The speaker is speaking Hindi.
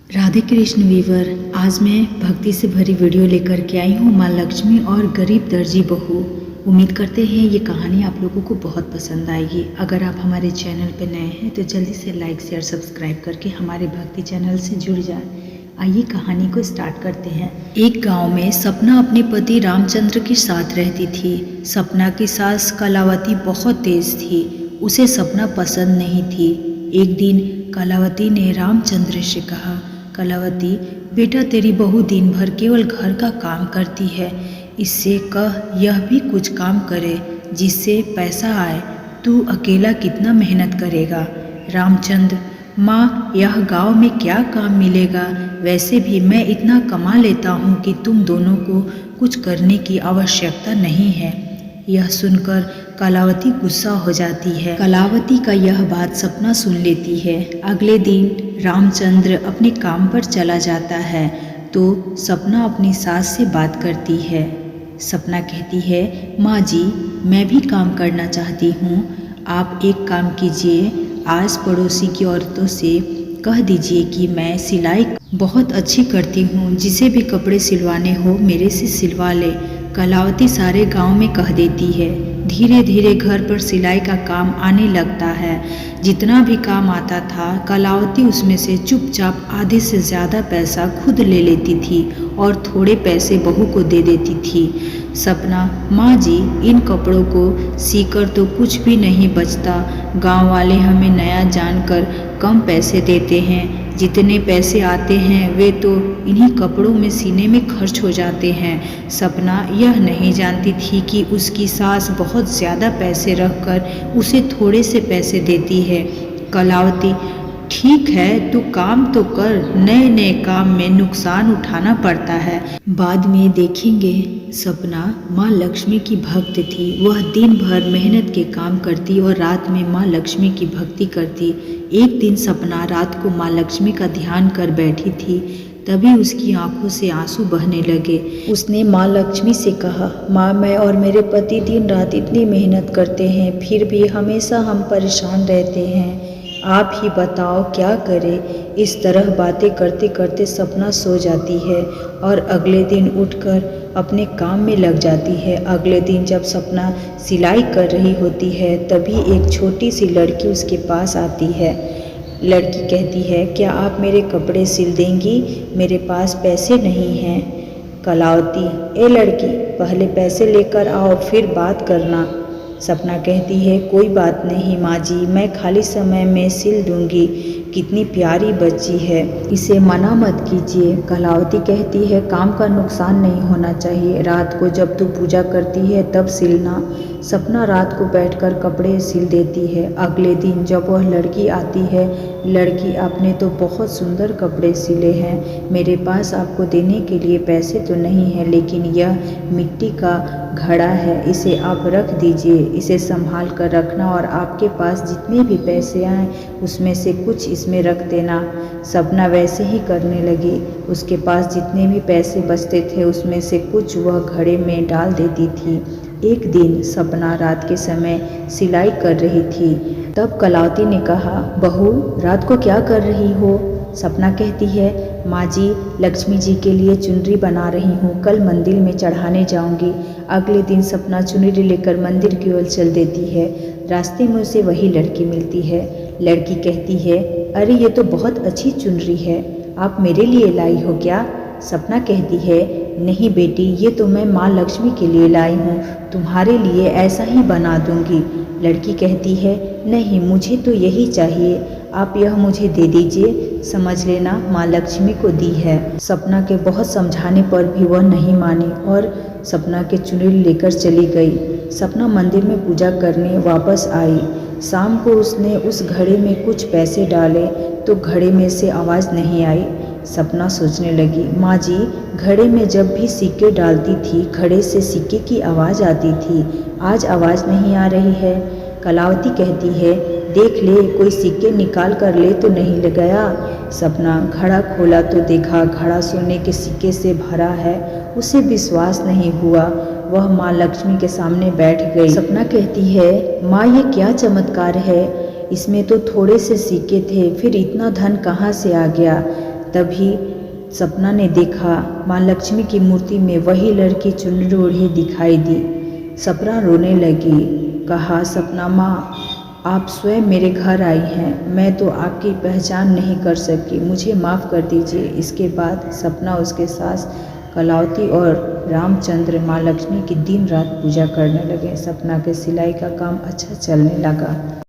राधे कृष्ण वीवर। आज मैं भक्ति से भरी वीडियो लेकर के आई हूँ माँ लक्ष्मी और गरीब दर्जी बहू। उम्मीद करते हैं ये कहानी आप लोगों को बहुत पसंद आएगी। अगर आप हमारे चैनल पर नए हैं तो जल्दी से लाइक शेयर सब्सक्राइब करके हमारे भक्ति चैनल से जुड़ जाए। आइए कहानी को स्टार्ट करते हैं। एक गांव में सपना अपने पति रामचंद्र के साथ रहती थी। सपना की सास कलावती बहुत तेज थी। उसे सपना पसंद नहीं थी। एक दिन कलावती ने रामचंद्र से कहा, कलावती बेटा, तेरी बहू दिन भर केवल घर का काम करती है। इससे कह यह भी कुछ काम करे जिससे पैसा आए। तू अकेला कितना मेहनत करेगा। रामचंद्र, माँ, यह गांव में क्या काम मिलेगा। वैसे भी मैं इतना कमा लेता हूँ कि तुम दोनों को कुछ करने की आवश्यकता नहीं है। यह सुनकर कलावती गुस्सा हो जाती है। कलावती का यह बात सपना सुन लेती है। अगले दिन रामचंद्र अपने काम पर चला जाता है तो सपना अपनी सास से बात करती है। सपना कहती है, माँ जी, मैं भी काम करना चाहती हूँ। आप एक काम कीजिए, आस पड़ोसी की औरतों से कह दीजिए कि मैं सिलाई बहुत अच्छी करती हूँ। जिसे भी कपड़े सिलवाने हो मेरे से सिलवा ले। कलावती सारे गांव में कह देती है। धीरे धीरे घर पर सिलाई का काम आने लगता है। जितना भी काम आता था कलावती उसमें से चुपचाप आधे से ज़्यादा पैसा खुद ले लेती थी और थोड़े पैसे बहू को दे देती थी। सपना, माँ जी, इन कपड़ों को सीकर तो कुछ भी नहीं बचता। गांव वाले हमें नया जानकर कम पैसे देते हैं। जितने पैसे आते हैं वे तो इन्हीं कपड़ों में सीने में खर्च हो जाते हैं। सपना यह नहीं जानती थी कि उसकी सास बहुत ज़्यादा पैसे रखकर उसे थोड़े से पैसे देती है। कलावती, ठीक है, तू काम तो कर, नए नए काम में नुकसान उठाना पड़ता है, बाद में देखेंगे। सपना माँ लक्ष्मी की भक्त थी। वह दिन भर मेहनत के काम करती और रात में माँ लक्ष्मी की भक्ति करती। एक दिन सपना रात को माँ लक्ष्मी का ध्यान कर बैठी थी। तभी उसकी आंखों से आंसू बहने लगे। उसने माँ लक्ष्मी से कहा, माँ, मैं और मेरे पति दिन रात इतनी मेहनत करते हैं, फिर भी हमेशा हम परेशान रहते हैं। आप ही बताओ क्या करें। इस तरह बातें करते करते सपना सो जाती है और अगले दिन उठकर अपने काम में लग जाती है। अगले दिन जब सपना सिलाई कर रही होती है तभी एक छोटी सी लड़की उसके पास आती है। लड़की कहती है, क्या आप मेरे कपड़े सिल देंगी? मेरे पास पैसे नहीं हैं। कलावती, ए लड़की, पहले पैसे लेकर आओ फिर बात करना। सपना कहती है, कोई बात नहीं माँ जी, मैं खाली समय में सिल दूंगी। कितनी प्यारी बच्ची है, इसे मना मत कीजिए। कलावती कहती है, काम का नुकसान नहीं होना चाहिए। रात को जब तू पूजा करती है तब सिलना। सपना रात को बैठकर कपड़े सिल देती है। अगले दिन जब वह लड़की आती है, लड़की, आपने तो बहुत सुंदर कपड़े सिले हैं। मेरे पास आपको देने के लिए पैसे तो नहीं है, लेकिन यह मिट्टी का घड़ा है, इसे आप रख दीजिए। इसे संभाल कर रखना और आपके पास जितने भी पैसे आए उसमें से कुछ इसमें रख देना। सपना वैसे ही करने लगी। उसके पास जितने भी पैसे बचते थे उसमें से कुछ वह घड़े में डाल देती थी। एक दिन सपना रात के समय सिलाई कर रही थी। तब कलावती ने कहा, बहू, रात को क्या कर रही हो? सपना कहती है, माँ जी, लक्ष्मी जी के लिए चुनरी बना रही हूँ, कल मंदिर में चढ़ाने जाऊँगी। अगले दिन सपना चुनरी लेकर मंदिर की ओर चल देती है। रास्ते में उसे वही लड़की मिलती है। लड़की कहती है, अरे ये तो बहुत अच्छी चुनरी है, आप मेरे लिए लाई हो क्या? सपना कहती है, नहीं बेटी, ये तो मैं माँ लक्ष्मी के लिए लाई हूँ, तुम्हारे लिए ऐसा ही बना दूँगी। लड़की कहती है, नहीं, मुझे तो यही चाहिए, आप यह मुझे दे दीजिए, समझ लेना माँ लक्ष्मी को दी है। सपना के बहुत समझाने पर भी वह नहीं मानी और सपना के चुनरी लेकर चली गई। सपना मंदिर में पूजा करने वापस आई। शाम को उसने उस घड़े में कुछ पैसे डाले तो घड़े में से आवाज़ नहीं आई। सपना सोचने लगी, माँ जी, घड़े में जब भी सिक्के डालती थी घड़े से सिक्के की आवाज़ आती थी, आज आवाज़ नहीं आ रही है। कलावती कहती है, देख ले, कोई सिक्के निकाल कर ले तो नहीं ले गया। सपना घड़ा खोला तो देखा घड़ा सोने के सिक्के से भरा है। उसे विश्वास नहीं हुआ। वह माँ लक्ष्मी के सामने बैठ गई। सपना कहती है, माँ, ये क्या चमत्कार है, इसमें तो थोड़े से सिक्के थे, फिर इतना धन कहाँ से आ गया? तभी सपना ने देखा माँ लक्ष्मी की मूर्ति में वही लड़की चुनरी ओढ़े दिखाई दी। सपना रोने लगी। कहा, सपना माँ, आप स्वयं मेरे घर आई हैं, मैं तो आपकी पहचान नहीं कर सकी, मुझे माफ़ कर दीजिए। इसके बाद सपना, उसके सास कलावती और रामचंद्र माँ लक्ष्मी की दिन रात पूजा करने लगे। सपना के सिलाई का काम अच्छा चलने लगा।